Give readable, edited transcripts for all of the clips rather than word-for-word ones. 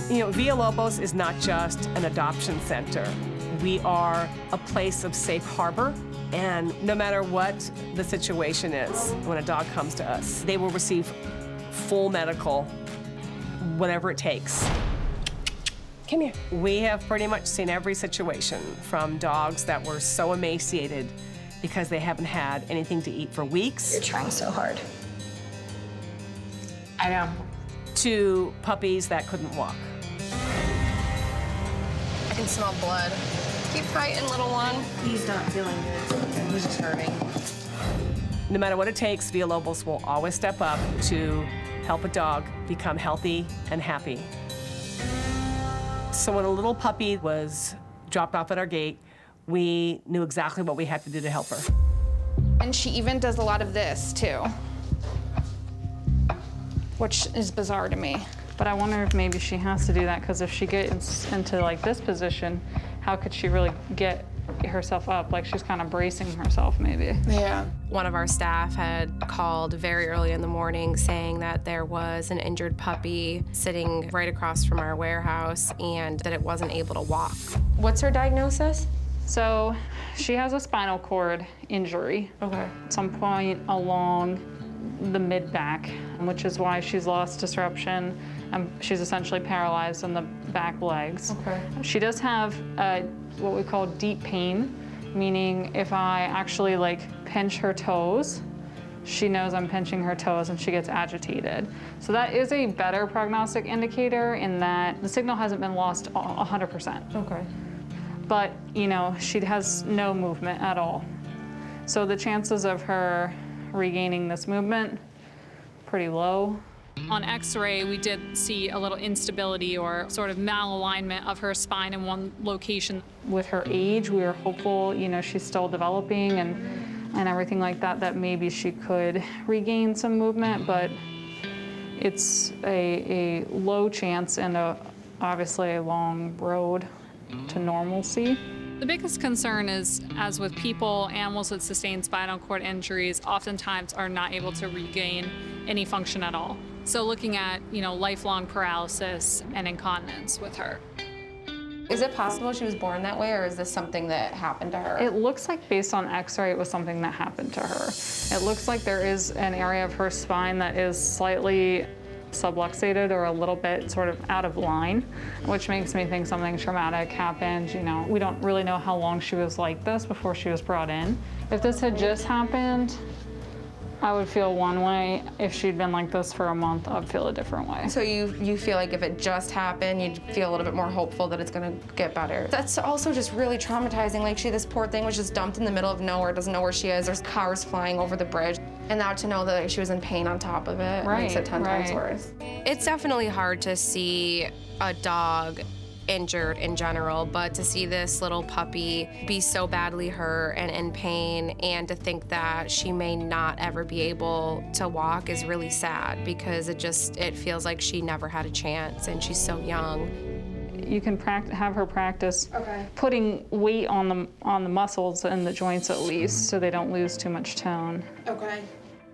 You know, Villalobos is not just an adoption center. We are a place of safe harbor, and no matter what the situation is, when a dog comes to us, they will receive full medical, whatever it takes. Come here. We have pretty much seen every situation, from dogs that were so emaciated because they haven't had anything to eat for weeks. You're trying so hard. I know. To puppies that couldn't walk. I can smell blood. Keep fighting, little one. He's not feeling good. He's just hurting. No matter what it takes, Villalobos will always step up to help a dog become healthy and happy. So when a little puppy was dropped off at our gate, we knew exactly what we had to do to help her. And she even does a lot of this, too, which is bizarre to me. But I wonder if maybe she has to do that, because if she gets into like this position, how could she really get herself up? Like she's kind of bracing herself, maybe. Yeah. One of our staff had called very early in the morning saying that there was an injured puppy sitting right across from our warehouse and that it wasn't able to walk. What's her diagnosis? So she has a spinal cord injury. Okay. At some point along the mid-back, which is why she's lost disruption. She's essentially paralyzed in the back legs. Okay. She does have what we call deep pain, meaning if I actually like pinch her toes, she knows I'm pinching her toes and she gets agitated. So that is a better prognostic indicator in that the signal hasn't been lost 100%. Okay. But, you know, she has no movement at all. So the chances of her regaining this movement, pretty low. On X-ray, we did see a little instability or sort of malalignment of her spine in one location. With her age, we were hopeful, you know, she's still developing and everything like that, that maybe she could regain some movement, but it's a low chance and obviously a long road to normalcy. The biggest concern is, as with people, animals with sustained spinal cord injuries oftentimes are not able to regain any function at all. So looking at, you know, lifelong paralysis and incontinence with her. Is it possible she was born that way, or is this something that happened to her? It looks like, based on X-ray, it was something that happened to her. It looks like there is an area of her spine that is slightly subluxated or a little bit sort of out of line, which makes me think something traumatic happened. You know, we don't really know how long she was like this before she was brought in. If this had just happened, I would feel one way. If she'd been like this for a month, I'd feel a different way. So you feel like if it just happened, you'd feel a little bit more hopeful that it's gonna get better. That's also just really traumatizing. Like this poor thing was just dumped in the middle of nowhere, doesn't know where she is. There's cars flying over the bridge. And now to know that like, she was in pain on top of it makes it 10 times worse. It's definitely hard to see a dog injured in general, but to see this little puppy be so badly hurt and in pain, and to think that she may not ever be able to walk is really sad, because it feels like she never had a chance and she's so young. You can have her practice putting weight on the muscles and the joints at least, so they don't lose too much tone. Okay.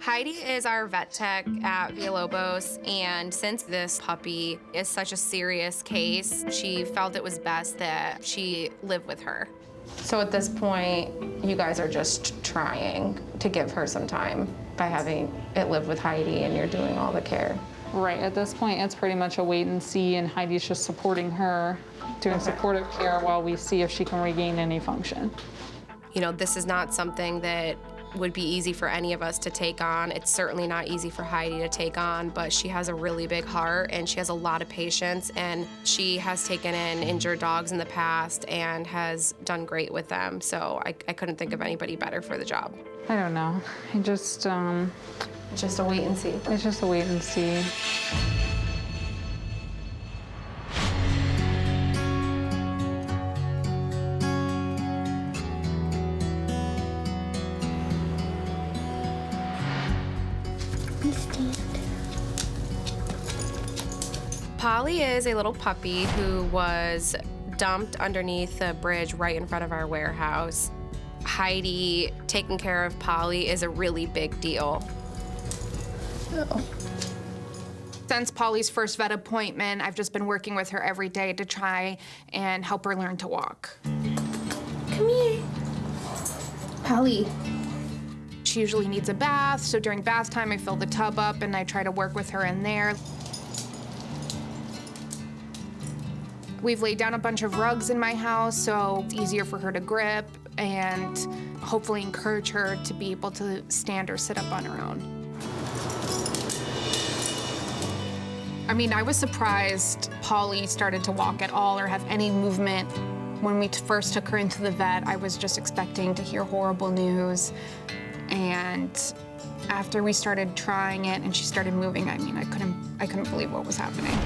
Heidi is our vet tech at Villalobos, and since this puppy is such a serious case, she felt it was best that she live with her. So at this point, you guys are just trying to give her some time by having it live with Heidi, and you're doing all the care. Right, at this point, it's pretty much a wait and see, and Heidi's just supporting her, doing supportive care while we see if she can regain any function. You know, this is not something that would be easy for any of us to take on. It's certainly not easy for Heidi to take on, but she has a really big heart and she has a lot of patience, and she has taken in injured dogs in the past and has done great with them. So I couldn't think of anybody better for the job. I don't know. It's just a wait and see. It's just a wait and see. Polly is a little puppy who was dumped underneath a bridge right in front of our warehouse. Heidi taking care of Polly is a really big deal. Oh. Since Polly's first vet appointment, I've just been working with her every day to try and help her learn to walk. Come here. Polly. She usually needs a bath, so during bath time, I fill the tub up and I try to work with her in there. We've laid down a bunch of rugs in my house, so it's easier for her to grip and hopefully encourage her to be able to stand or sit up on her own. I mean, I was surprised Polly started to walk at all or have any movement. When we first took her into the vet, I was just expecting to hear horrible news. And after we started trying it and she started moving, I mean, I couldn't believe what was happening.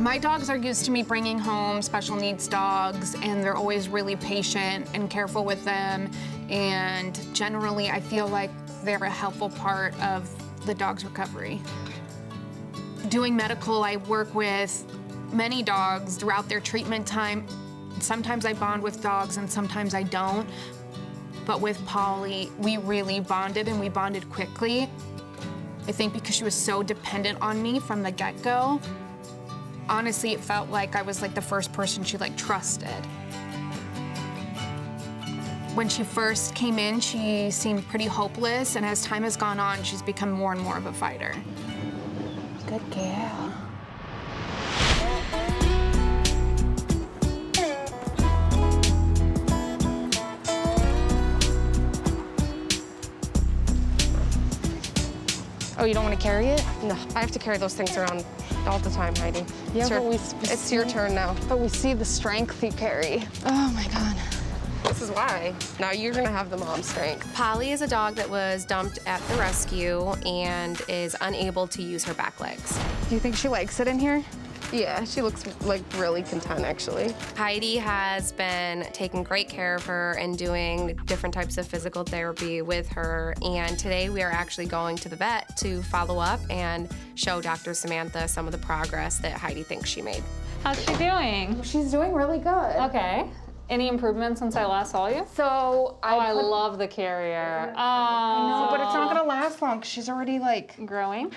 My dogs are used to me bringing home special needs dogs, and they're always really patient and careful with them. And generally, I feel like they're a helpful part of the dog's recovery. Doing medical, I work with many dogs throughout their treatment time. Sometimes I bond with dogs and sometimes I don't. But with Polly, we really bonded and we bonded quickly. I think because she was so dependent on me from the get-go. Honestly, it felt like I was like the first person she like trusted. When she first came in, she seemed pretty hopeless, and as time has gone on, she's become more and more of a fighter. Good girl. Oh, you don't want to carry it? No, I have to carry those things around all the time, Heidi. Yeah, It's your turn now. But we see the strength you carry. Oh my God. This is why. Now you're gonna have the mom strength. Polly is a dog that was dumped at the rescue and is unable to use her back legs. Do you think she likes it in here? Yeah, she looks like really content, actually. Heidi has been taking great care of her and doing different types of physical therapy with her. And today we are actually going to the vet to follow up and show Dr. Samantha some of the progress that Heidi thinks she made. How's she doing? She's doing really good. Okay. Any improvements since I last saw you? So I love the carrier. No, but it's not gonna last long because she's already like Growing.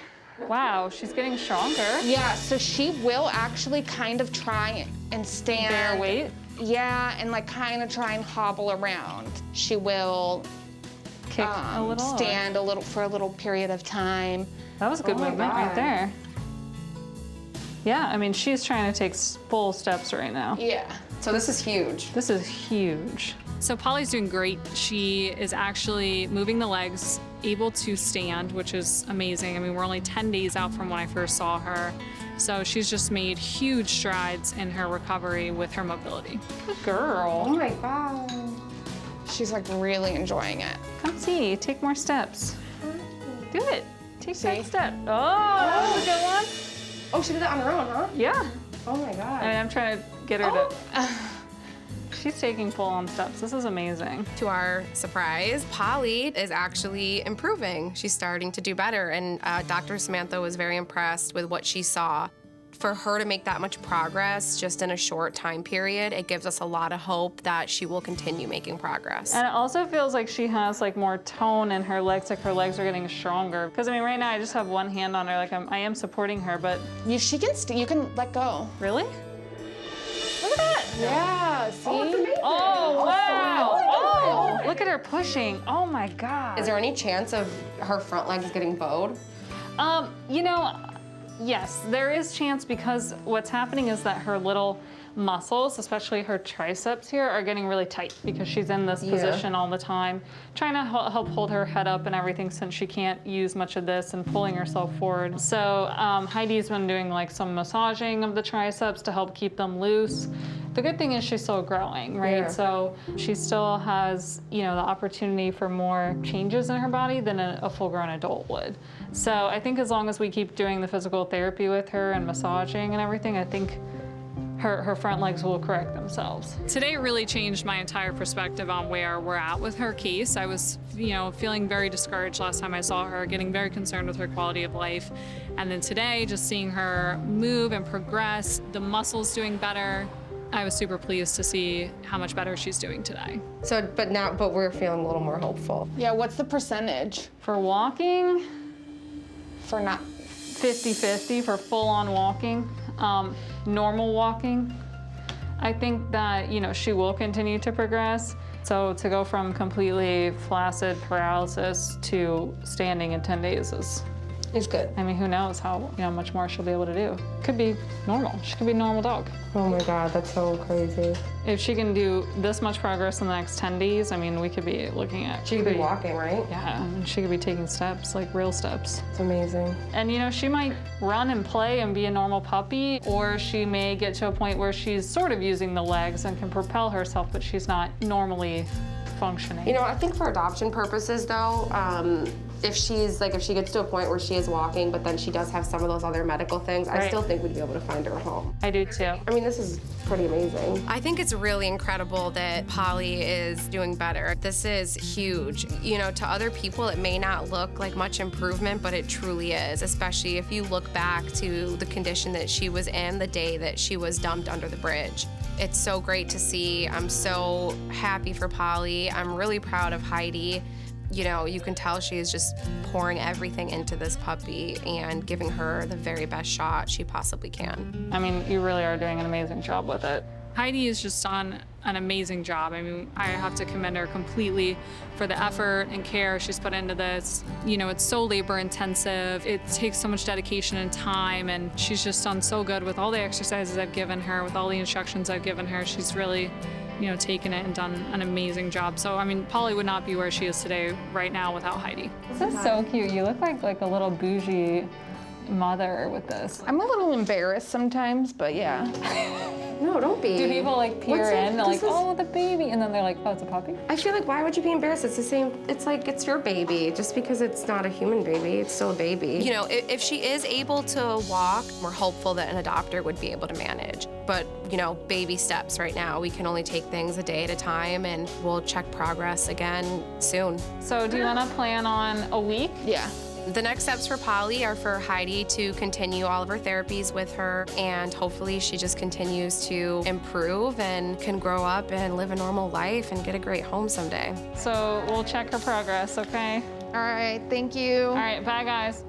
Wow, she's getting stronger. Yeah, so she will actually kind of try and stand. Bear weight? Yeah, and like kind of try and hobble around. She will Kick a little. or- stand a little for a little period of time. That was a good movement right there. Yeah, I mean, she's trying to take full steps right now. Yeah. So this is huge. This is huge. So Polly's doing great. She is actually moving the legs, able to stand, which is amazing. I mean, we're only 10 days out from when I first saw her. So she's just made huge strides in her recovery with her mobility. Good girl. Oh my God. She's like really enjoying it. Come see, take more steps. Do it. Take See? that step. Oh, that was a good one. Oh, she did that on her own, huh? Yeah. Oh my God. I mean, I'm trying to get her to. She's taking full-on steps. This is amazing. To our surprise, Polly is actually improving. She's starting to do better, and Dr. Samantha was very impressed with what she saw. For her to make that much progress just in a short time period, it gives us a lot of hope that she will continue making progress. And it also feels like she has like more tone in her legs, like her legs are getting stronger. Because I mean, right now I just have one hand on her, like I am supporting her, but She can you can let go. really? Look at that. Yeah, see? Oh, wow. Oh, look at her pushing. Oh my God. Is there any chance of her front legs getting bowed? You know, yes, there is chance because what's happening is that her little muscles, especially her triceps here, are getting really tight because she's in this position all the time, trying to help hold her head up and everything since she can't use much of this and pulling herself forward. So Heidi's been doing like some massaging of the triceps to help keep them loose. The good thing is she's still growing, right? Yeah. So she still has, you know, the opportunity for more changes in her body than a full-grown adult would. So I think as long as we keep doing the physical therapy with her and massaging and everything, I think her front legs will correct themselves. Today really changed my entire perspective on where we're at with her case. I was, you know, feeling very discouraged last time I saw her, getting very concerned with her quality of life. And then today, just seeing her move and progress, the muscles doing better, I was super pleased to see how much better she's doing today. So, but we're feeling a little more hopeful. Yeah, what's the percentage For walking, for not 50-50 for full-on walking, normal walking. I think that, she will continue to progress. So to go from completely flaccid paralysis to standing in 10 days is good. I mean, who knows how much more she'll be able to do. Could be normal. She could be a normal dog. Oh my God, that's so crazy. If she can do this much progress in the next 10 days, I mean, we could be looking at... She could be walking, right? Yeah, and she could be taking steps, like real steps. It's amazing. And she might run and play and be a normal puppy, or she may get to a point where she's sort of using the legs and can propel herself, but she's not normally functioning. I think for adoption purposes though, if she gets to a point where she is walking, but then she does have some of those other medical things, I still think we'd be able to find her a home. I do too. I mean, this is pretty amazing. I think it's really incredible that Polly is doing better. This is huge. To other people, it may not look like much improvement, but it truly is, especially if you look back to the condition that she was in the day that she was dumped under the bridge. It's so great to see. I'm so happy for Polly. I'm really proud of Heidi. You can tell she is just pouring everything into this puppy and giving her the very best shot she possibly can. I mean, you really are doing an amazing job with it. Heidi has just done an amazing job. I mean, I have to commend her completely for the effort and care she's put into this. It's so labor intensive. It takes so much dedication and time, and she's just done so good with all the exercises I've given her, with all the instructions I've given her. She's really, taken it and done an amazing job. So, I mean, Polly would not be where she is today right now without Heidi. This is so cute. You look like a little bougie mother with this. I'm a little embarrassed sometimes, but yeah. No, don't be. Do people peer in? They're like, oh, the baby, and then they're like, oh, it's a puppy? I feel like, why would you be embarrassed? It's the same, it's your baby. Just because it's not a human baby, it's still a baby. If she is able to walk, we're hopeful that an adopter would be able to manage. But, baby steps right now. We can only take things a day at a time, and we'll check progress again soon. So do you want to plan on a week? Yeah. The next steps for Polly are for Heidi to continue all of her therapies with her, and hopefully she just continues to improve and can grow up and live a normal life and get a great home someday. So we'll check her progress, okay? All right, thank you. All right, bye guys.